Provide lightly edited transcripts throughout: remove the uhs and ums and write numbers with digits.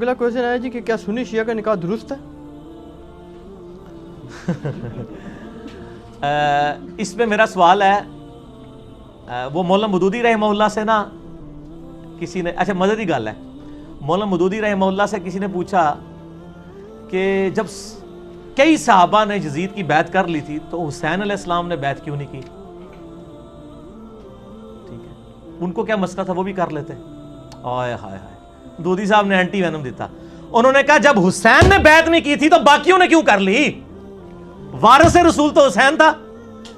اگلا کوشچن ہے جی کہ کیا سنی شیعہ کا نکاح درست ہے؟ اس میں میرا سوال ہے، وہ مولانا مودودی رحمہ اللہ سے نا کسی نے، اچھا مددی گل ہے، مولانا مودودی رحمہ اللہ سے کسی نے پوچھا کہ جب کئی صحابہ نے یزید کی بیعت کر لی تھی تو حسین علیہ السلام نے بیعت کیوں نہیں کی؟ ٹھیک ہے، ان کو کیا مسئلہ تھا، وہ بھی کر لیتے۔ آئے ہائے ہائے، مودودی صاحب نے اینٹی وینم دیتا، انہوں نے کہا جب حسین نے بیعت نہیں کی تھی تو باقیوں نے کیوں کر لی؟ وارث رسول تو حسین تھا۔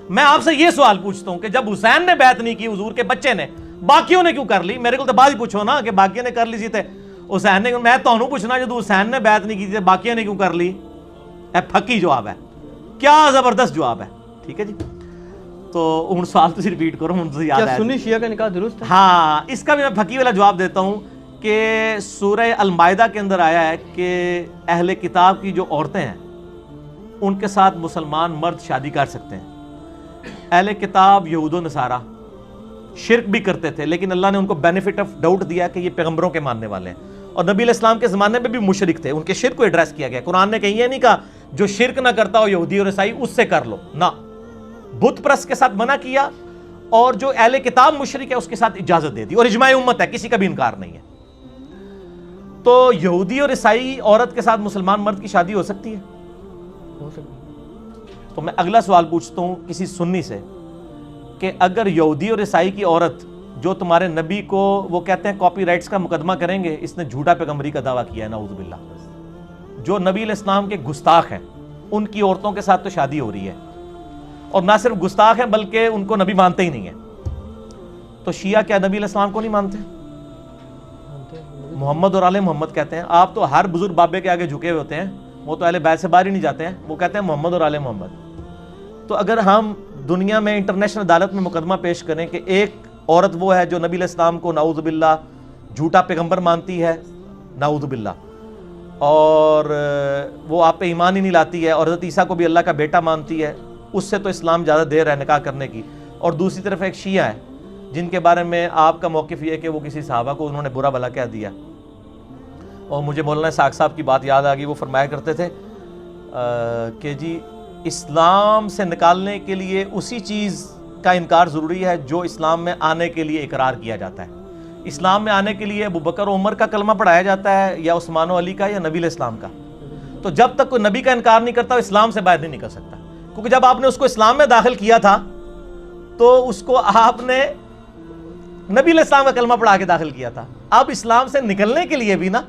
میں آپ سے یہ سوال پوچھتا ہوں کہ جب حسین نے بیعت نہیں کی حضور کے بچے نے، باقیوں نے کیوں کر لی؟ میرے کو تو بات ہی پوچھو نا کہ باقیوں نے کر لی سی تے حسین نے، میں تو پوچھنا جب حسین نے بیعت نہیں کی تھی باقیوں نے کیوں کر لی؟ اے پھکی جواب ہے، کیا زبردست جواب ہے، ٹھیک ہے جی۔ تو ہن سوال تسی ریپیٹ کرو، ہن تسی یاد کیا ہے سنی شیعہ کا نکاح درست ہے؟ ہاں، اس کا بھی میں پھکی والا جواب دیتا ہوں کہ سورہ المائدہ کے اندر آیا ہے کہ اہل کتاب کی جو عورتیں ہیں ان کے ساتھ مسلمان مرد شادی کر سکتے ہیں۔ اہل کتاب یہود و نصارہ شرک بھی کرتے تھے، لیکن اللہ نے ان کو بینیفٹ آف ڈاؤٹ دیا کہ یہ پیغمبروں کے ماننے والے ہیں، اور نبی علیہ السلام کے زمانے میں بھی مشرک تھے، ان کے شرک کو ایڈریس کیا گیا۔ قرآن نے کہیں یہ نہیں کہا جو شرک نہ کرتا ہو یہودی اور عیسائی اس سے کر لو، نہ، بت پرست کے ساتھ منع کیا، اور جو اہل کتاب مشرک ہے اس کے ساتھ اجازت دے دی، اور اجماع امت ہے، کسی کا بھی انکار نہیں ہے۔ تو یہودی اور عیسائی عورت کے ساتھ مسلمان مرد کی شادی ہو سکتی ہے؟ ہو سکتا ہے۔ تو میں اگلا سوال پوچھتا ہوں کسی سنی سے کہ اگر یہودی اور عیسائی کی عورت جو تمہارے نبی کو وہ کہتے ہیں کاپی رائٹس کا مقدمہ کریں گے، اس نے جھوٹا پیغمبری کا دعویٰ کیا ہے، نعوذ باللہ، جو نبی علیہ السلام کے گستاخ ہیں ان کی عورتوں کے ساتھ تو شادی ہو رہی ہے، اور نہ صرف گستاخ ہیں بلکہ ان کو نبی مانتے ہی نہیں ہیں، تو شیعہ کیا نبی علیہ السلام کو نہیں مانتے؟ محمد اور آل محمد کہتے ہیں۔ آپ تو ہر بزرگ بابے کے آگے جھکے ہوئے ہوتے ہیں، وہ تو اہل بیت سے باہر ہی نہیں جاتے ہیں، وہ کہتے ہیں محمد اور آل محمد۔ تو اگر ہم دنیا میں انٹرنیشنل عدالت میں مقدمہ پیش کریں کہ ایک عورت وہ ہے جو نبی علیہ السلام کو نعوذ باللہ جھوٹا پیغمبر مانتی ہے، نعوذ باللہ، اور وہ آپ پہ ایمان ہی نہیں لاتی ہے، اور حضرت عیسیٰ کو بھی اللہ کا بیٹا مانتی ہے، اس سے تو اسلام زیادہ دیر ہے نکاح کرنے کی، اور دوسری طرف ایک شیعہ ہے جن کے بارے میں آپ کا موقف یہ ہے کہ وہ کسی صحابہ کو انہوں نے برا بھلا کہہ دیا۔ اور مجھے مولانا اسحاق صاحب کی بات یاد آ گئی، وہ فرمایا کرتے تھے کہ جی اسلام سے نکالنے کے لیے اسی چیز کا انکار ضروری ہے جو اسلام میں آنے کے لیے اقرار کیا جاتا ہے۔ اسلام میں آنے کے لیے ابو بکر و عمر کا کلمہ پڑھایا جاتا ہے، یا عثمان و علی کا، یا نبی علیہ السلام کا۔ تو جب تک کوئی نبی کا انکار نہیں کرتا وہ اسلام سے باہر نہیں نکل سکتا، کیونکہ جب آپ نے اس کو اسلام میں داخل کیا تھا تو اس کو آپ نے نبی علیہ السلام کا کلمہ پڑھا کے داخل کیا تھا۔ اب اسلام سے نکلنے کے لیے بھی نا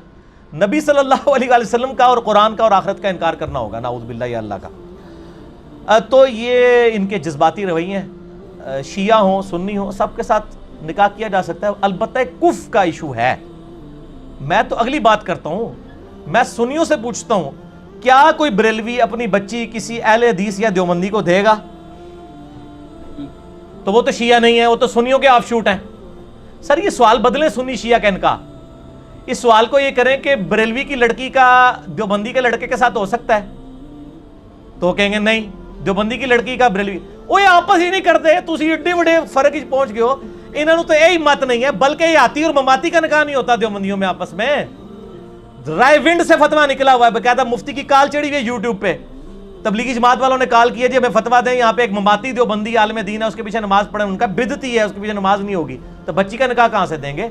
نبی صلی اللہ علیہ وسلم کا اور قرآن کا اور آخرت کا انکار کرنا ہوگا، نعوذ باللہ یا اللہ کا۔ تو یہ ان کے جذباتی رویے ہیں، شیعہ ہوں سنی ہوں سب کے ساتھ نکاح کیا جا سکتا ہے، البتہ کفر کا ایشو ہے۔ میں تو اگلی بات کرتا ہوں، میں سنیوں سے پوچھتا ہوں کیا کوئی بریلوی اپنی بچی کسی اہل حدیث یا دیوبندی کو دے گا؟ تو وہ تو شیعہ نہیں ہے، وہ تو سنیوں کے آف شوٹ ہیں۔ سر یہ سوال بدلیں سنی شیعہ کا انکاح، اس سوال کو یہ کریں کہ بریلوی کی لڑکی کا دیوبندی کے لڑکے کے ساتھ ہو سکتا ہے، تو وہ کہیں گے نہیں، دیوبندی کی لڑکی کا بریلوی، وہ یہ آپس ہی نہیں کرتے، تسی ایڈے بڑے فرق ہی پہنچ گئے ہو، انہوں نے تو یہی مت نہیں ہے، بلکہ یہ آتی اور مماتی کا نکاح نہیں ہوتا دیوبندیوں میں آپس میں۔ رائے ونڈ سے فتویٰ نکلا ہوا ہے، باقاعدہ مفتی کی کال چڑھی ہوئی ہے یوٹیوب پہ، تبلیغی جماعت والوں نے کال کیا جی ہمیں فتویٰ دیں، یہاں پہ ایک مماتی دیوبندی عالم دین ہے، اس کے پیچھے نماز پڑھیں، ان کا بدعتی ہے، اس کے پیچھے نماز نہیں ہوگی، تو بچی کا نکاح کہاں سے دیں گے؟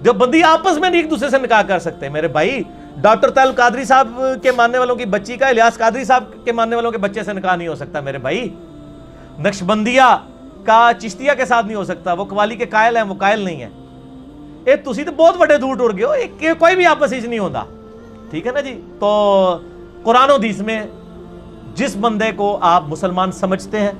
دیوبندی آپس میں نہیں ایک دوسرے سے نکاح کر سکتے میرے بھائی۔ ڈاکٹر طاہر قادری صاحب کے ماننے والوں کی بچی کا الیاس قادری صاحب کے ماننے والوں کے بچے سے نکاح نہیں ہو سکتا میرے بھائی۔ نقشبندیہ کا چشتیہ کے ساتھ نہیں ہو سکتا، وہ قوالی کے قائل ہیں، وہ قائل نہیں ہے۔ اے تسی تو بہت بڑے دور ٹر گئے ہو، کوئی بھی آپس ہی نہیں ہوتا، ٹھیک ہے نا جی۔ تو قرآن و حدیث میں جس بندے کو آپ مسلمان سمجھتے ہیں،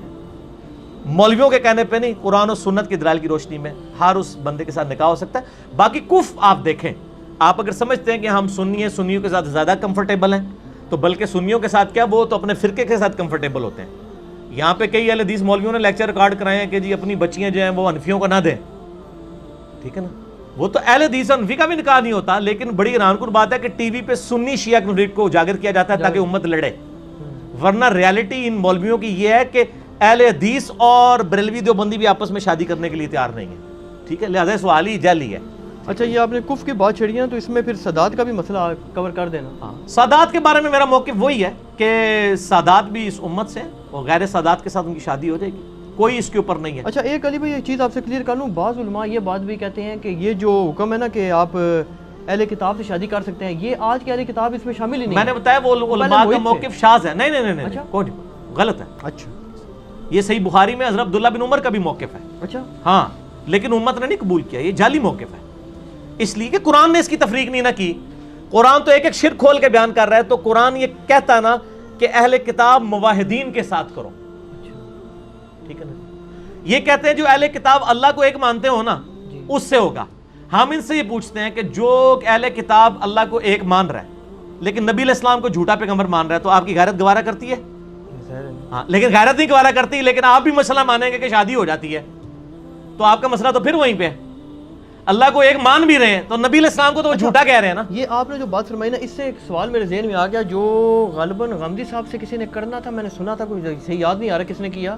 مولویوں کے کہنے پہ نہیں، قرآن و سنت کی دلائل کی روشنی میں ہر اس بندے کے ساتھ نکاح ہو سکتا ہے۔ باقی کفر آپ دیکھیں، آپ اگر سمجھتے ہیں کہ ہم سنی ہیں، سنیوں کے ساتھ زیادہ کمفرٹیبل ہیں، تو بلکہ سنیوں کے ساتھ کیا وہ تو اپنے فرقے کے ساتھ کمفرٹیبل ہوتے ہیں۔ یہاں پہ کئی اہل حدیث مولویوں نے لیکچر ریکارڈ کرائے ہیں کہ جی اپنی بچیاں جو ہیں وہ حنفیوں کو نہ دیں، ٹھیک ہے نا، وہ تو اہل حدیث حنفی کا بھی نکاح نہیں ہوتا، لیکن بڑی حیران کن بات ہے کہ ٹی وی پہ سنی شیعہ کنفلکٹ کو اجاگر کیا جاتا ہے تاکہ امت لڑے، ورنہ ریالٹی ان مولویوں کی یہ ہے کہ اہل حدیث اور بریلوی دیوبندی بھی آپس میں شادی کرنے کے لیے تیار نہیں ہے، ٹھیک ہے، لہذا سوال ہی جعلی ہے۔ اچھا یہ آپ نے کفر کی بات چھڑی ہے نا، تو اس میں پھر سادات کا بھی مسئلہ کور کر دینا. سادات کے بارے میں میرا موقف وہی ہے کہ سادات بھی اس امت سے اور غیر سادات کے ساتھ ان کی شادی ہو جائے گی، کوئی اس کے اوپر نہیں ہے. اچھا ایک علی بھائی یہ چیز آپ سے کلیئر کر لوں، بعض علماء یہ بات بھی کہتے ہیں کہ یہ جو حکم ہے نا کہ آپ اہل کتاب سے شادی کر سکتے ہیں، یہ آج کے اہل کتاب اس میں شامل ہی نہیں. میں نے بتایا وہ علماء کا موقف شاذ ہے. نہیں اچھا کوئی غلط ہے. اچھا یہ صحیح بخاری میں حضرت عبداللہ بن عمر کا بھی موقف ہے. اچھا ہاں لیکن امت نے نہیں قبول کیا، یہ جعلی موقف ہے. اس لیے کہ قرآن نے اس کی تفریق نہیں نہ کی. قرآن تو ایک ایک شرک کھول کے بیان کر رہا ہے. تو قرآن یہ کہتا ہے نا کہ اہل کتاب موحدین کے ساتھ کرو. ٹھیک ہے نا، یہ کہتے ہیں جو اہل کتاب اللہ کو ایک مانتے ہو نا اس سے ہوگا. ہم ان سے یہ پوچھتے ہیں کہ جو اہل کتاب اللہ کو ایک مان رہا ہے لیکن نبی علیہ السلام کو جھوٹا پیغمبر مان رہا ہے، تو آپ کی غیرت گوارا کرتی ہے؟ ہاں لیکن غیرت نہیں گوارا کرتی، لیکن آپ بھی مسئلہ مانیں گے کہ شادی ہو جاتی ہے، تو آپ کا مسئلہ تو پھر وہیں پہ ہے. اللہ کو ایک مان بھی رہے ہیں تو نبی علیہ السلام کو تو وہ جھوٹا کہہ رہے ہیں نا. یہ آپ نے جو بات فرمائی نا، اس سے ایک سوال میرے ذہن میں آ گیا جو غالباً غامدی صاحب سے کسی نے کرنا تھا، میں نے سنا تھا، کوئی صحیح یاد نہیں آ رہا کس نے کیا،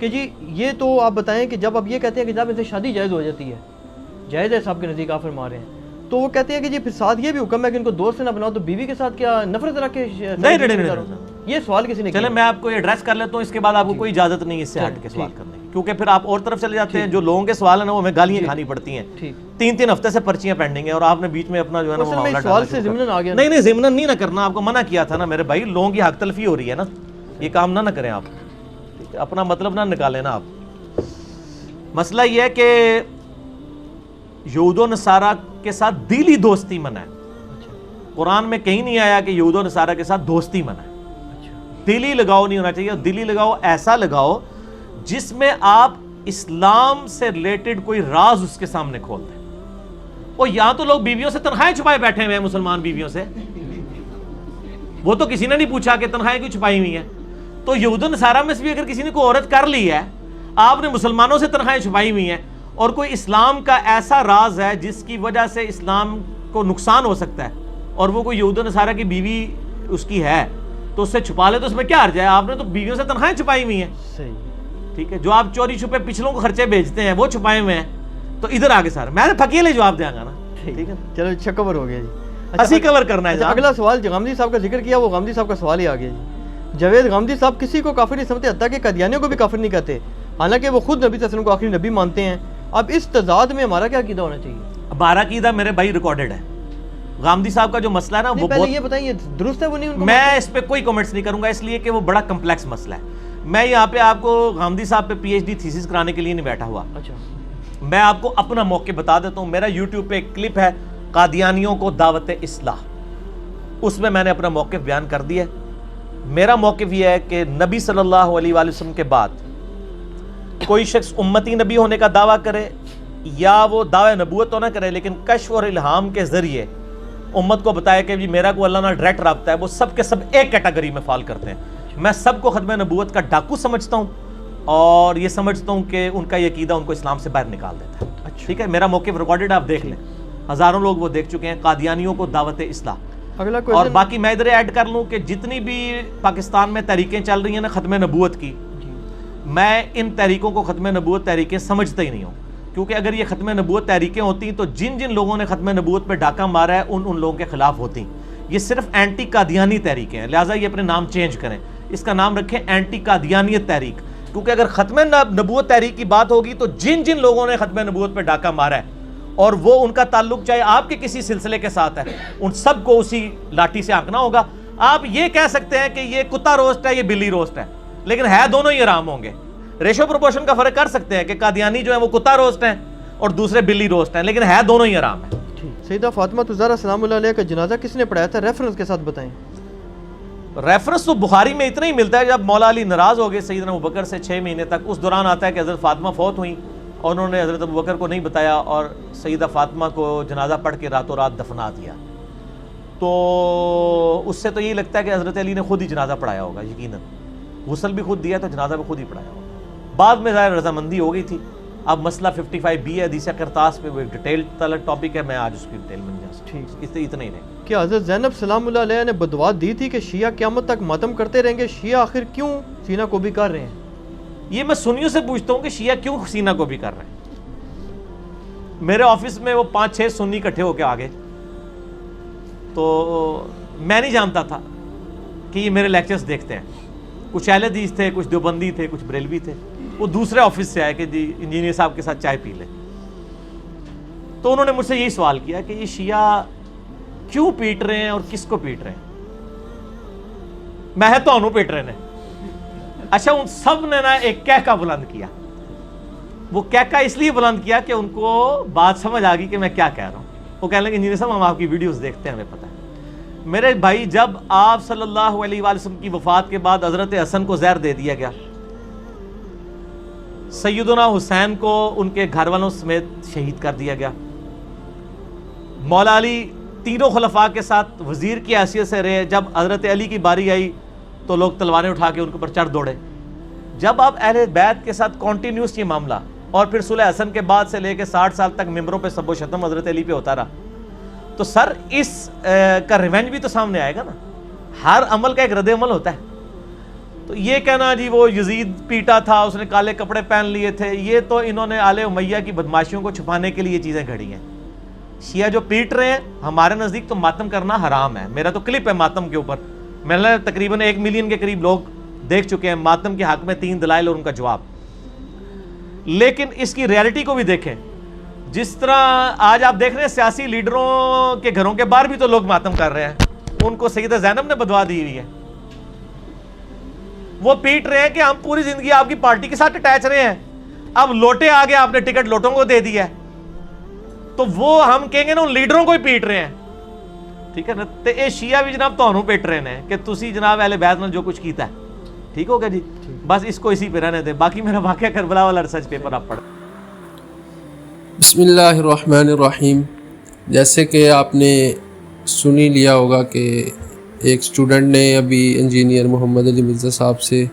کہ جی یہ تو آپ بتائیں کہ جب آپ یہ کہتے ہیں کہ جب ان سے شادی جائز ہو جاتی ہے، جائز ہے صاحب کے نزدیک آپ فرما رہے ہیں، تو وہ کہتے ہیں کہ جی پھر ساتھ یہ بھی حکم ہے کہ ان کو دوست نہ بناؤ، تو بیوی کے ساتھ کیا نفرت رکھ کے نہیں. یہ سوال کسی نے کیا. چلے میں آپ کو ایڈریس کر لیتا ہوں، اس کے بعد آپ کو کوئی اجازت نہیں اس سے ہٹ کے سوال کرنے کی، کیونکہ پھر آپ اور طرف چلے جاتے ہیں. جو لوگوں کے سوال ہیں نا وہ ہمیں گالیاں کھانی پڑتی ہیں. 3 ہفتے سے پرچیاں پینڈنگ ہیں اور آپ نے بیچ میں اپنا جو ہے نا وہ معاملہ سوال سے ضمن آ گیا. نہیں ضمن نہیں نہ کرنا، آپ کو منع کیا تھا نا میرے بھائی، لوگوں کی حق تلفی ہو رہی ہے نا، یہ کام نہ کریں آپ. اپنا مطلب نہ نکالیں نا آپ. مسئلہ یہ ہے کہ یہود و نصارہ کے ساتھ دلی دوستی منع ہے. قرآن میں کہیں نہیں آیا کہ یہود و نصارہ کے ساتھ دوستی منع ہے. دلی لگاؤ نہیں ہونا چاہیے. دلی لگاؤ ایسا لگاؤ جس میں آپ اسلام سے ریلیٹڈ کوئی راز اس کے سامنے کھول دیں. اور یہاں تو لوگ بیویوں سے تنخواہیں چھپائے بیٹھے ہوئے ہیں، مسلمان بیویوں سے. وہ تو کسی نے نہیں پوچھا کہ تنخواہیں کیوں چھپائی ہوئی ہیں. تو یہود و نصارہ میں سے بھی اگر کسی نے کوئی عورت کر لی ہے، آپ نے مسلمانوں سے تنخواہیں چھپائی ہوئی ہیں، اور کوئی اسلام کا ایسا راز ہے جس کی وجہ سے اسلام کو نقصان ہو سکتا ہے، اور وہ کوئی یہود و نصارہ کی بیوی اس کی ہے، تو اس سے چھپا لے تو اس میں کیا حرج ہے؟ آپ نے تو بیویوں سے تنخواہیں چھپائی ہوئی ہیں. صحیح ٹھیک ہے. جو آپ چوری چھپے پچھلوں کو خرچے بھیجتے ہیں وہ چھپائے ہوئے ہیں. تو ادھر آگے سارا میں پھکیلے جواب دیا گا نا. ٹھیک ہے چلو اچھا کور ہو گیا جی. اسی کور کرنا ہے. اگلا سوال جو غامدی صاحب کا ذکر کیا وہ غامدی صاحب کا سوال ہی آ گیا جی. جاوید غامدی صاحب کسی کو کافر نہیں سمجھتے، حتیٰ کہ قادیانیوں کو بھی کافر نہیں کہتے، حالانکہ وہ خود نبی صلی اللہ علیہ وسلم کو آخری نبی مانتے ہیں. اب اس تضاد میں ہمارا کیا عقیدہ ہونا چاہیے؟ ہمارا عقیدہ میرے بھائی ریکارڈڈ ہے. غامدی صاحب کا جو مسئلہ ہے نا وہ پہلے یہ بتائیں یہ درست ہے وہ نہیں؟ میں اس پہ کوئی کمنٹس نہیں کروں گا، اس لیے کہ وہ بڑا کمپلیکس مسئلہ ہے. میں یہاں پہ آپ کو غامدی صاحب پہ پی ایچ ڈی تھیسس کرانے کے لیے نہیں بیٹھا ہوا. اچھا میں آپ کو اپنا موقع بتا دیتا ہوں. میرا یوٹیوب پہ ایک کلپ ہے قادیانیوں کو دعوت اصلاح، اس میں نے اپنا موقف بیان کر دیا ہے. میرا موقف یہ ہے کہ نبی صلی اللہ علیہ وآلہ وسلم کے بعد کوئی شخص امتی نبی ہونے کا دعویٰ کرے یا وہ دعوی نبوت تو نہ کرے، لیکن کشف اور الہام کے ذریعے امت کو بتایا کہ میرا کو اللہ نے ڈائریکٹ رابطہ ہے، وہ سب کے سب ایک کیٹیگری میں فال کرتے ہیں. میں سب کو ختم نبوت کا ڈاکو سمجھتا ہوں، اور یہ سمجھتا ہوں کہ ان کا یہ عقیدہ ان کو اسلام سے باہر نکال دیتا ہے. ٹھیک ہے. میرا موقف ریکارڈڈ آپ دیکھ لیں، ہزاروں لوگ وہ دیکھ چکے ہیں. قادیانیوں کو دعوت اصلاح. اور باقی میں ادھر ایڈ کر لوں کہ جتنی بھی پاکستان میں تحریکیں چل رہی ہیں نا ختم نبوت کی، میں ان تحریکوں کو ختم نبوت تحریکیں سمجھتا ہی نہیں ہوں. کیونکہ اگر یہ ختم نبوت تحریکیں ہوتی تو جن لوگوں نے ختم نبوت پہ ڈاکہ مارا ہے ان لوگوں کے خلاف ہوتی. یہ صرف اینٹی قادیانی تحریکیں ہیں، لہٰذا یہ اپنے نام چینج کریں، اس کا نام رکھیں اینٹی قادیانیت تحریک. کیونکہ اگر ختم نبوت تحریک کی بات ہوگی تو جن لوگوں نے ختم نبوت پہ ڈاکہ مارا ہے اور وہ ان کا تعلق چاہے آپ کے کسی سلسلے کے ساتھ ہے، ان سب کو اسی لاٹھی سے آنکنا ہوگا. آپ یہ کہہ سکتے ہیں کہ یہ کتا روسٹ ہے، یہ بلی روسٹ ہے، لیکن ہے دونوں ہی حرام ہوں گے. ریشو پروپورشن کا فرق کر سکتے ہیں کہ قادیانی جو ہے وہ کتا روسٹ ہیں اور دوسرے بلی روسٹ ہیں، لیکن ہے دونوں ہی حرام ہیں. سیدہ فاطمہ الزہرا سلام اللہ علیہ کا جنازہ کس نے پڑھایا تھا؟ ریفرنس کے ساتھ بتائیں. ریفرنس تو بخاری میں اتنا ہی ملتا ہے، جب مولا علی ناراض ہو گئے سیدنا ابوبکر سے 6 مہینے تک، اس دوران آتا ہے کہ حضرت فاطمہ فوت ہوئیں اور انہوں نے حضرت ابوبکر کو نہیں بتایا اور سیدہ فاطمہ کو جنازہ پڑھ کے راتوں رات دفنا دیا. تو اس سے تو یہی لگتا ہے کہ حضرت علی نے خود ہی جنازہ پڑھایا ہوگا. یقیناً غسل بھی خود دیا تو جنازہ بھی خود ہی پڑھایا ہوگا. بعد میں ظاہر رضامندی ہو گئی تھی. اب مسئلہ 55B ہے حدیث کرتاس پہ، وہ ایک ڈیٹیل طلب ٹاپک ہے، میں آج اس کی ڈیٹیل میں نہیں جا سکتا. ٹھیک، اتنا ہی نہیں. کیا حضرت زینب سلام اللہ علیہ نے بدعا دی تھی کہ شیعہ قیامت تک ماتم کرتے رہیں گے؟ شیعہ آخر کیوں سینہ کو بھی کر رہے ہیں؟ یہ میں سنیوں سے پوچھتا ہوں کہ شیعہ کیوں سینہ کو بھی کر رہے ہیں. میرے آفس میں وہ 5-6 سنی اکٹھے ہو کے آ گئے، تو میں نہیں جانتا تھا کہ یہ میرے لیکچرز دیکھتے ہیں. کچھ اہل حدیث تھے، کچھ دیوبندی تھے، کچھ بریلوی تھے. وہ دوسرے آفس سے آئے کہ جی انجینئر صاحب کے ساتھ چائے پی لیں. تو انہوں نے مجھ سے یہی سوال کیا کہ یہ شیعہ کیوں پیٹ رہے ہیں اور کس کو پیٹ رہے ہیں. میں تو انہوں پیٹ رہے ہیں. اچھا، ان سب نے نا ایک کہکا بلند کیا. وہ کہکا اس لیے بلند کیا کہ ان کو بات سمجھ آ گئی کہ میں کیا کہہ رہا ہوں. وہ کہنے لگے انجینئر صاحب ہم آپ کی ویڈیوز دیکھتے ہیں، ہمیں پتہ ہے. میرے بھائی، جب آپ صلی اللہ علیہ وآلہ وسلم کی وفات کے بعد حضرت حسن کو زہر دے دیا گیا، سیدنا حسین کو ان کے گھر والوں سمیت شہید کر دیا گیا، مولا علی تینوں خلفاء کے ساتھ وزیر کی حیثیت سے رہے، جب حضرت علی کی باری آئی تو لوگ تلواریں اٹھا کے ان کے اوپر چڑھ دوڑے. جب آپ اہل بیت کے ساتھ کنٹینیوس یہ معاملہ، اور پھر صلح حسن کے بعد سے لے کے 60 سال تک ممبروں پہ سب و شتم حضرت علی پہ ہوتا رہا، تو سر اس کا ریونج بھی تو سامنے آئے گا نا. ہر عمل کا ایک رد عمل ہوتا ہے. تو یہ کہنا جی وہ یزید پیٹا تھا، اس نے کالے کپڑے پہن لیے تھے، یہ تو انہوں نے آل امیہ کی بدماشیوں کو چھپانے کے لیے یہ چیزیں گھڑی ہیں. شیعہ جو پیٹ رہے ہیں، ہمارے نزدیک تو ماتم کرنا حرام ہے. میرا تو کلپ ہے ماتم کے اوپر، میں نے تقریباً 1 ملین کے قریب لوگ دیکھ چکے ہیں ماتم کے حق میں 3 دلائل اور ان کا جواب. لیکن اس کی ریالٹی کو بھی دیکھیں. جس طرح آج آپ دیکھ رہے ہیں سیاسی لیڈروں کے گھروں کے باہر بھی تو لوگ ماتم کر رہے ہیں. ان کو سیدہ زینب نے بدوا دی ہوئی ہے. وہ پیٹ رہے ہیں کہ ہم پوری زندگی آپ کی پارٹی کے ساتھ اٹیچ رہے ہیں، اب لوٹے آگے آپ نے ٹکٹ لوٹوں کو دے دیا ہے، تو وہ ہم کہیں گے نا ان لیڈروں کو ہی پیٹ رہے ہیں. ٹھیک ہے نا. تو یہ شیعہ بھی جناب تہنوں پیٹ رہے ہیں کہ تسی جناب اہل بیت نے جو کچھ کیتا ہے. ٹھیک ہوگا جی، بس اس کو اسی پہ رہنے دیں. باقی میرا واقعہ کربلا والا ریسرچ پیپر آپ پڑھ. بسم اللہ الرحمن الرحیم. جیسے کہ آپ نے سنی لیا ہوگا کہ ایک اسٹوڈنٹ نے ابھی انجینئر محمد علی مرزا صاحب سے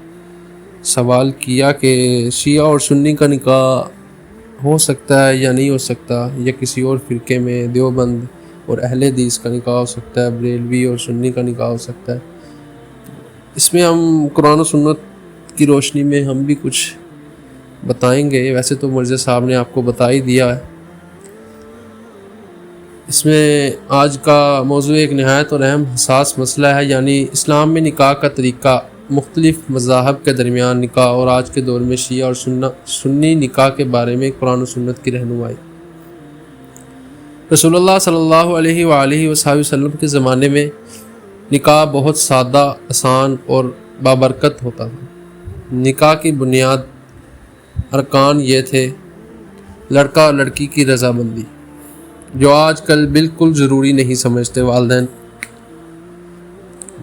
سوال کیا کہ شیعہ اور سنی کا نکاح ہو سکتا ہے یا نہیں ہو سکتا، یا کسی اور فرقے میں دیوبند اور اہل حدیث کا نکاح ہو سکتا ہے، بریلوی اور سنی کا نکاح ہو سکتا ہے. اس میں ہم قرآن و سنت کی روشنی میں ہم بھی کچھ بتائیں گے. ویسے تو مرزا صاحب نے آپ کو بتا ہی دیا ہے. اس میں آج کا موضوع ایک نہایت اور اہم حساس مسئلہ ہے، یعنی اسلام میں نکاح کا طریقہ، مختلف مذاہب کے درمیان نکاح، اور آج کے دور میں شیعہ اور سنی نکاح کے بارے میں قرآن و سنت کی رہنمائی. رسول اللہ صلی اللہ علیہ وآلہ وسلم کے زمانے میں نکاح بہت سادہ، آسان اور بابرکت ہوتا تھا. نکاح کی بنیاد ارکان یہ تھے: لڑکا اور لڑکی کی رضامندی، جو آج کل بالکل ضروری نہیں سمجھتے والدین.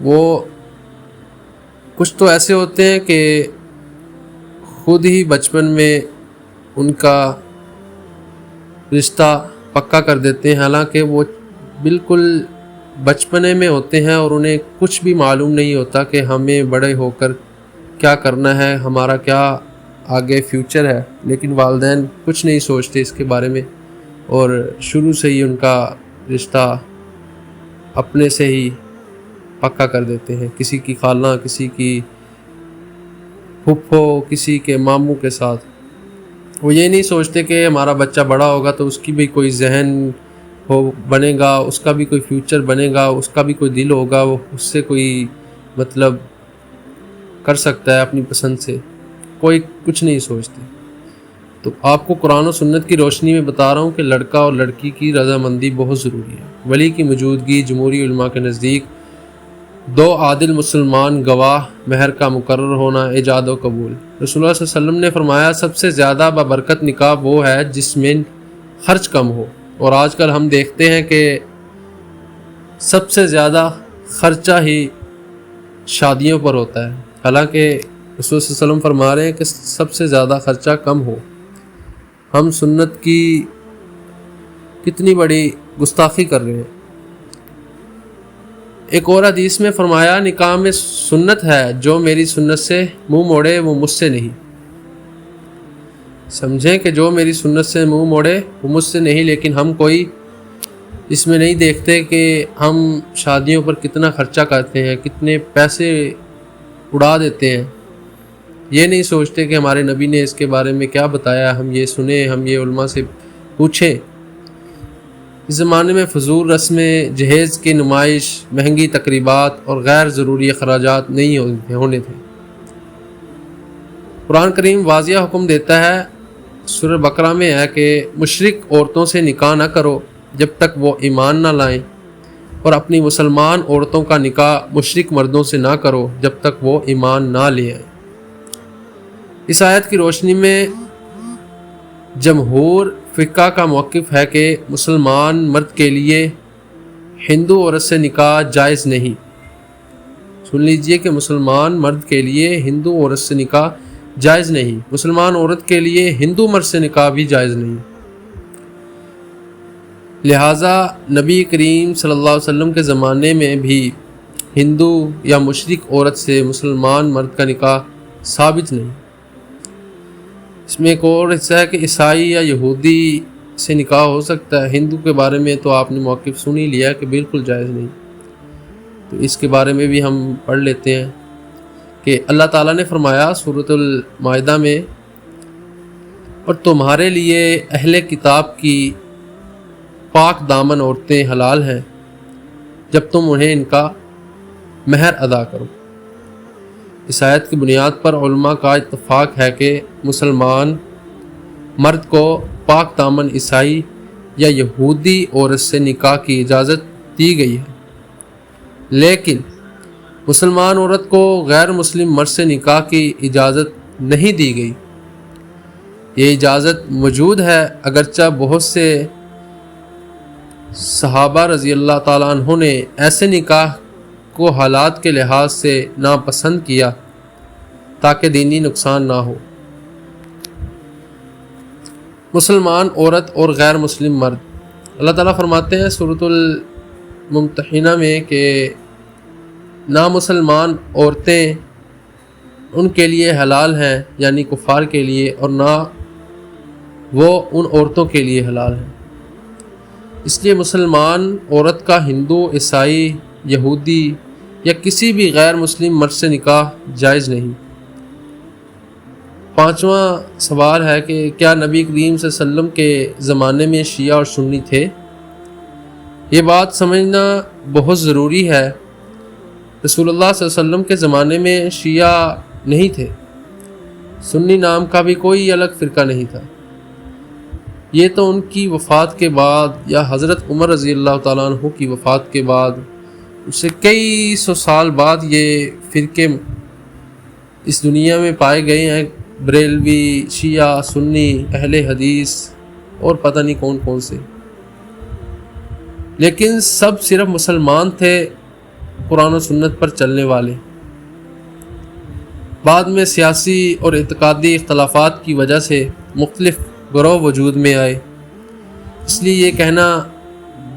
وہ کچھ تو ایسے ہوتے ہیں کہ خود ہی بچپن میں ان کا رشتہ پکا کر دیتے ہیں، حالانکہ وہ بالکل بچپنے میں ہوتے ہیں اور انہیں کچھ بھی معلوم نہیں ہوتا کہ ہمیں بڑے ہو کر کیا کرنا ہے، ہمارا کیا آگے فیوچر ہے. لیکن والدین کچھ نہیں سوچتے اس کے بارے میں، اور شروع سے ہی ان کا رشتہ اپنے سے ہی پکا کر دیتے ہیں، کسی کی خالہ، کسی کی پھپھو، کسی کے ماموں کے ساتھ. وہ یہ نہیں سوچتے کہ ہمارا بچہ بڑا ہوگا تو اس کی بھی کوئی ذہن بنے گا، اس کا بھی کوئی فیوچر بنے گا، اس کا بھی کوئی دل ہوگا، وہ اس سے کوئی مطلب کر سکتا ہے اپنی پسند سے. کوئی کچھ نہیں سوچتے. تو آپ کو قرآن و سنت کی روشنی میں بتا رہا ہوں کہ لڑکا اور لڑکی کی رضامندی بہت ضروری ہے. ولی کی موجودگی، جمہوری علماء کے نزدیک 2 عادل مسلمان گواہ، مہر کا مقرر ہونا، ایجاد و قبول. رسول اللہ صلی اللہ علیہ وسلم نے فرمایا سب سے زیادہ بابرکت نکاح وہ ہے جس میں خرچ کم ہو. اور آج کل ہم دیکھتے ہیں کہ سب سے زیادہ خرچہ ہی شادیوں پر ہوتا ہے، حالانکہ رسول صلی اللہ علیہ وسلم فرما رہے ہیں کہ سب سے زیادہ خرچہ کم ہو. ہم سنت کی کتنی بڑی گستاخی کر رہے ہیں. ایک اور حدیث میں فرمایا نکاح میں سنت ہے، جو میری سنت سے منہ موڑے وہ مجھ سے نہیں. سمجھیں کہ جو میری سنت سے منہ موڑے وہ مجھ سے نہیں. لیکن ہم کوئی اس میں نہیں دیکھتے کہ ہم شادیوں پر کتنا خرچہ کرتے ہیں، کتنے پیسے اڑا دیتے ہیں. یہ نہیں سوچتے کہ ہمارے نبی نے اس کے بارے میں کیا بتایا، ہم یہ سنیں، ہم یہ علماء سے پوچھیں اس زمانے میں فضول رسمیں، جہیز کی نمائش، مہنگی تقریبات اور غیر ضروری اخراجات نہیں ہونے تھے۔ قرآن کریم واضح حکم دیتا ہے، سورہ بقرہ میں ہے کہ مشرک عورتوں سے نکاح نہ کرو جب تک وہ ایمان نہ لائیں، اور اپنی مسلمان عورتوں کا نکاح مشرک مردوں سے نہ کرو جب تک وہ ایمان نہ لے آئیں۔ اس آیت کی روشنی میں جمہور فقہ کا موقف ہے کہ مسلمان مرد کے لیے ہندو عورت سے نکاح جائز نہیں۔ سن لیجئے کہ مسلمان مرد کے لیے ہندو عورت سے نکاح جائز نہیں، مسلمان عورت کے لیے ہندو مرد سے نکاح بھی جائز نہیں۔ لہٰذا نبی کریم صلی اللہ علیہ وسلم کے زمانے میں بھی ہندو یا مشرک عورت سے مسلمان مرد کا نکاح ثابت نہیں۔ اس میں ایک اور حصہ ہے کہ عیسائی یا یہودی سے نکاح ہو سکتا ہے۔ ہندو کے بارے میں تو آپ نے موقف سن ہی لیا کہ بالکل جائز نہیں، تو اس کے بارے میں بھی ہم پڑھ لیتے ہیں کہ اللہ تعالیٰ نے فرمایا سورۃ المائدہ میں، اور تمہارے لیے اہل کتاب کی پاک دامن عورتیں حلال ہیں جب تم انہیں ان کا مہر ادا کرو۔ اس آیت کی بنیاد پر علماء کا اتفاق ہے کہ مسلمان مرد کو پاک دامن عیسائی یا یہودی عورت سے نکاح کی اجازت دی گئی ہے، لیکن مسلمان عورت کو غیر مسلم مرد سے نکاح کی اجازت نہیں دی گئی۔ یہ اجازت موجود ہے، اگرچہ بہت سے صحابہ رضی اللہ تعالیٰ عنہ نے ایسے نکاح کو حالات کے لحاظ سے ناپسند کیا تاکہ دینی نقصان نہ ہو۔ مسلمان عورت اور غیر مسلم مرد، اللہ تعالیٰ فرماتے ہیں سورۃ الممتحنہ میں کہ نامسلمان عورتیں ان کے لیے حلال ہیں، یعنی کفار کے لیے، اور نہ وہ ان عورتوں کے لیے حلال ہیں۔ اس لیے مسلمان عورت کا ہندو، عیسائی، یہودی یا کسی بھی غیر مسلم مرد سے نکاح جائز نہیں۔ پانچواں سوال ہے کہ کیا نبی کریم صلی اللہ علیہ وسلم کے زمانے میں شیعہ اور سنی تھے؟ یہ بات سمجھنا بہت ضروری ہے۔ رسول اللہ صلی اللہ علیہ وسلم کے زمانے میں شیعہ نہیں تھے، سنی نام کا بھی کوئی الگ فرقہ نہیں تھا۔ یہ تو ان کی وفات کے بعد یا حضرت عمر رضی اللہ تعالیٰ عنہ کی وفات کے بعد، اس سے کئی سو سال بعد یہ فرقے اس دنیا میں پائے گئے ہیں، بریلوی، شیعہ، سنی، اہل حدیث اور پتہ نہیں کون کون سے، لیکن سب صرف مسلمان تھے، قرآن و سنت پر چلنے والے۔ بعد میں سیاسی اور اعتقادی اختلافات کی وجہ سے مختلف گروہ وجود میں آئے۔ اس لیے یہ کہنا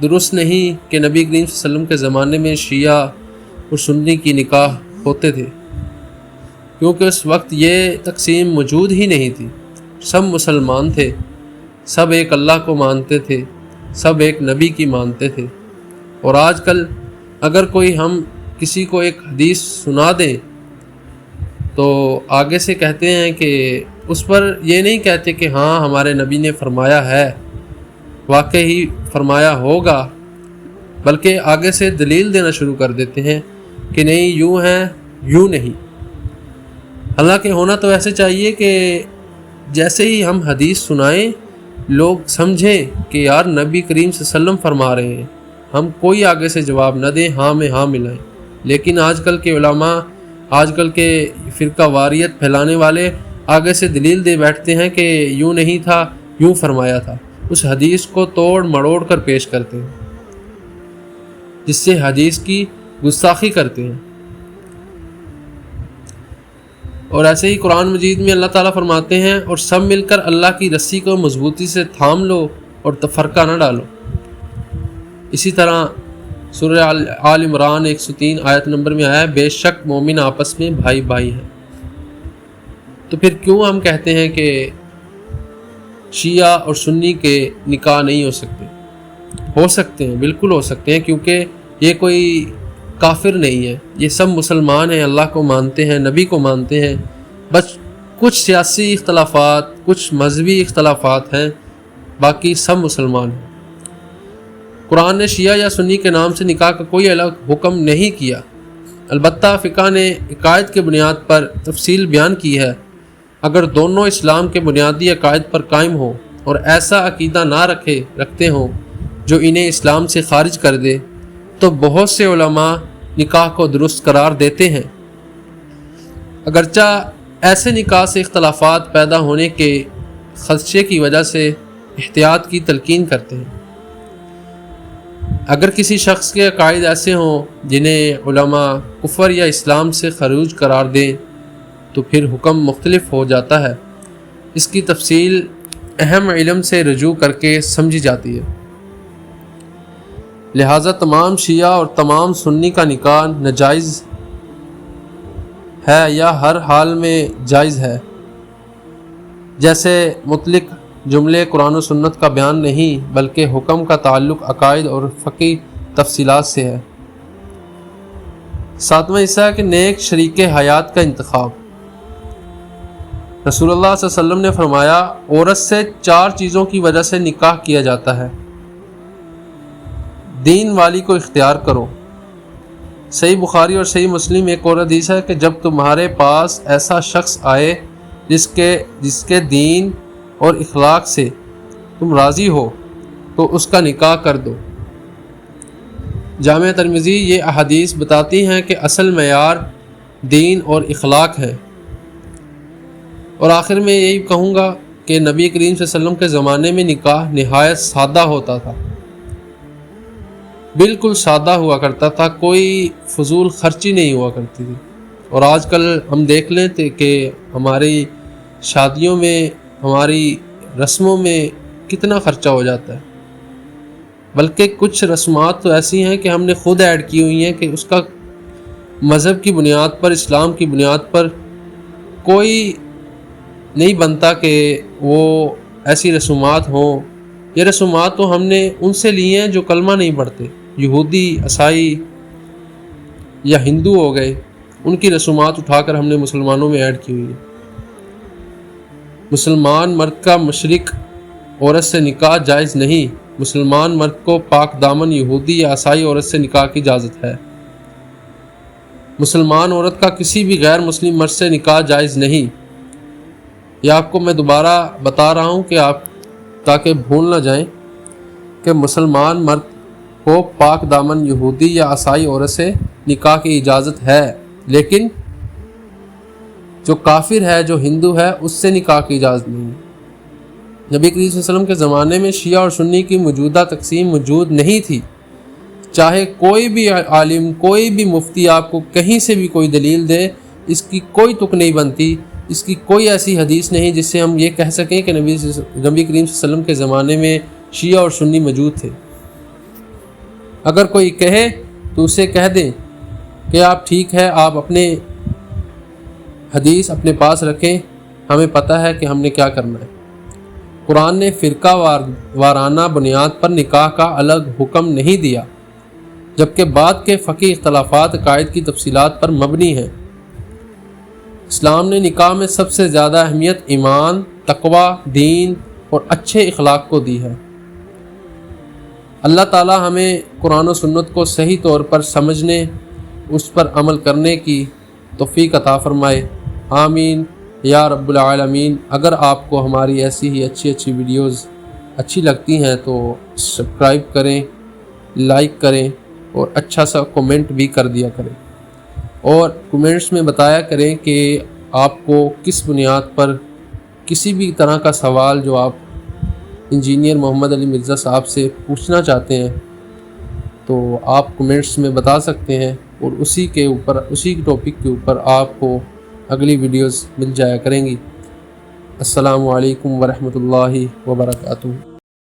درست نہیں کہ نبی کریم صلی اللہ علیہ وسلم کے زمانے میں شیعہ اور سنی کی نکاح ہوتے تھے، کیونکہ اس وقت یہ تقسیم موجود ہی نہیں تھی۔ سب مسلمان تھے، سب ایک اللہ کو مانتے تھے، سب ایک نبی کی مانتے تھے۔ اور آج کل اگر کوئی ہم کسی کو ایک حدیث سنا دیں تو آگے سے کہتے ہیں کہ اس پر یہ نہیں کہتے کہ ہاں ہمارے نبی نے فرمایا ہے، واقعی فرمایا ہوگا، بلکہ آگے سے دلیل دینا شروع کر دیتے ہیں کہ نہیں یوں ہے، یوں نہیں۔ حالانکہ ہونا تو ایسے چاہیے کہ جیسے ہی ہم حدیث سنائیں لوگ سمجھیں کہ یار نبی کریم صلی اللہ علیہ وسلم فرما رہے ہیں، ہم کوئی آگے سے جواب نہ دیں، ہاں میں ہاں ملائیں۔ لیکن آج کل کے علماء، آج کل کے فرقہ واریت پھیلانے والے آگے سے دلیل دے بیٹھتے ہیں کہ یوں نہیں تھا، یوں فرمایا تھا، اس حدیث کو توڑ مڑوڑ کر پیش کرتے ہیں، جس سے حدیث کی گستاخی کرتے ہیں۔ اور ایسے ہی قرآن مجید میں اللہ تعالیٰ فرماتے ہیں اور سب مل کر اللہ کی رسی کو مضبوطی سے تھام لو اور تفرقہ نہ ڈالو۔ اسی طرح سورہ آل عمران 103 آیت نمبر میں آیا ہے بے شک مومن آپس میں بھائی بھائی ہیں۔ تو پھر کیوں ہم کہتے ہیں کہ شیعہ اور سنی کے نکاح نہیں ہو سکتے؟ ہو سکتے ہیں، بالکل ہو سکتے ہیں، کیونکہ یہ کوئی کافر نہیں ہے، یہ سب مسلمان ہیں، اللہ کو مانتے ہیں، نبی کو مانتے ہیں، بس کچھ سیاسی اختلافات، کچھ مذہبی اختلافات ہیں، باقی سب مسلمان ہیں۔ قرآن نے شیعہ یا سنی کے نام سے نکاح کا کوئی الگ حکم نہیں کیا، البتہ فقہ نے عقائد کے بنیاد پر تفصیل بیان کی ہے۔ اگر دونوں اسلام کے بنیادی عقائد پر قائم ہوں اور ایسا عقیدہ نہ رکھتے ہوں جو انہیں اسلام سے خارج کر دے، تو بہت سے علماء نکاح کو درست قرار دیتے ہیں، اگرچہ ایسے نکاح سے اختلافات پیدا ہونے کے خدشے کی وجہ سے احتیاط کی تلقین کرتے ہیں۔ اگر کسی شخص کے عقائد ایسے ہوں جنہیں علماء کفر یا اسلام سے خروج قرار دیں تو پھر حکم مختلف ہو جاتا ہے۔ اس کی تفصیل اہم علم سے رجوع کر کے سمجھی جاتی ہے۔ لہٰذا تمام شیعہ اور تمام سنی کا نکاح ناجائز ہے یا ہر حال میں جائز ہے، جیسے مطلق جملے قرآن و سنت کا بیان نہیں بلکہ حکم کا تعلق عقائد اور فقہی تفصیلات سے ہے۔ ساتواں حصہ ہے کہ نیک شریک حیات کا انتخاب۔ رسول اللہ صلی اللہ علیہ وسلم نے فرمایا، عورت سے 4 چیزوں کی وجہ سے نکاح کیا جاتا ہے، دین والی کو اختیار کرو۔ صحیح بخاری اور صحیح مسلم ایک اور حدیث ہے کہ جب تمہارے پاس ایسا شخص آئے جس کے دین اور اخلاق سے تم راضی ہو تو اس کا نکاح کر دو۔ جامع ترمذی یہ احادیث بتاتی ہیں کہ اصل معیار دین اور اخلاق ہے۔ اور آخر میں یہی کہوں گا کہ نبی کریم صلی اللہ علیہ وسلم کے زمانے میں نکاح نہایت سادہ ہوتا تھا، بالکل سادہ ہوا کرتا تھا، کوئی فضول خرچی نہیں ہوا کرتی تھی۔ اور آج کل ہم دیکھ لیں کہ ہماری شادیوں میں، ہماری رسموں میں کتنا خرچہ ہو جاتا ہے، بلکہ کچھ رسومات تو ایسی ہیں کہ ہم نے خود ایڈ کی ہوئی ہیں کہ اس کا مذہب کی بنیاد پر، اسلام کی بنیاد پر کوئی نہیں بنتا کہ وہ ایسی رسومات ہوں۔ یہ رسومات تو ہم نے ان سے لی ہیں جو کلمہ نہیں پڑھتے، یہودی، عیسائی یا ہندو ہو گئے، ان کی رسومات اٹھا کر ہم نے مسلمانوں میں ایڈ کی ہوئی ہے۔ مسلمان مرد کا مشرک عورت سے نکاح جائز نہیں، مسلمان مرد کو پاک دامن یہودی یا عیسائی عورت سے نکاح کی اجازت ہے۔ مسلمان عورت کا کسی بھی غیر مسلم مرد سے نکاح جائز نہیں۔ یہ آپ کو میں دوبارہ بتا رہا ہوں کہ آپ تاکہ بھول نہ جائیں کہ مسلمان مرد کو پاک دامن یہودی یا عیسائی عورت سے نکاح کی اجازت ہے، لیکن جو کافر ہے، جو ہندو ہے، اس سے نکاح کی اجازت نہیں۔ نبی کریم صلی اللہ علیہ وسلم کے زمانے میں شیعہ اور سنی کی موجودہ تقسیم موجود نہیں تھی۔ چاہے کوئی بھی عالم، کوئی بھی مفتی آپ کو کہیں سے بھی کوئی دلیل دے، اس کی کوئی تک نہیں بنتی، اس کی کوئی ایسی حدیث نہیں جس سے ہم یہ کہہ سکیں کہ نبی کریم صلی اللہ علیہ وسلم کے زمانے میں شیعہ اور سنی موجود تھے۔ اگر کوئی کہے تو اسے کہہ دیں کہ آپ ٹھیک ہے، آپ اپنے حدیث اپنے پاس رکھیں، ہمیں پتہ ہے کہ ہم نے کیا کرنا ہے۔ قرآن نے فرقہ وارانہ بنیاد پر نکاح کا الگ حکم نہیں دیا، جبکہ بعد کے فقہی اختلافات عقائد کی تفصیلات پر مبنی ہیں۔ اسلام نے نکاح میں سب سے زیادہ اہمیت ایمان، تقوی، دین اور اچھے اخلاق کو دی ہے۔ اللہ تعالی ہمیں قرآن و سنت کو صحیح طور پر سمجھنے، اس پر عمل کرنے کی توفیق عطا فرمائے، آمین یا رب العالمین۔ اگر آپ کو ہماری ایسی ہی اچھی ویڈیوز اچھی لگتی ہیں تو سبسکرائب کریں، لائک کریں اور اچھا سا کومنٹ بھی کر دیا کریں، اور کومنٹس میں بتایا کریں کہ آپ کو کس بنیاد پر کسی بھی طرح کا سوال جو آپ انجینئر محمد علی مرزا صاحب سے پوچھنا چاہتے ہیں تو آپ کومنٹس میں بتا سکتے ہیں، اور اسی ٹاپک کے اوپر آپ کو اگلی ویڈیوز مل جایا کریں گی۔ السلام علیکم ورحمۃ اللہ وبرکاتہ۔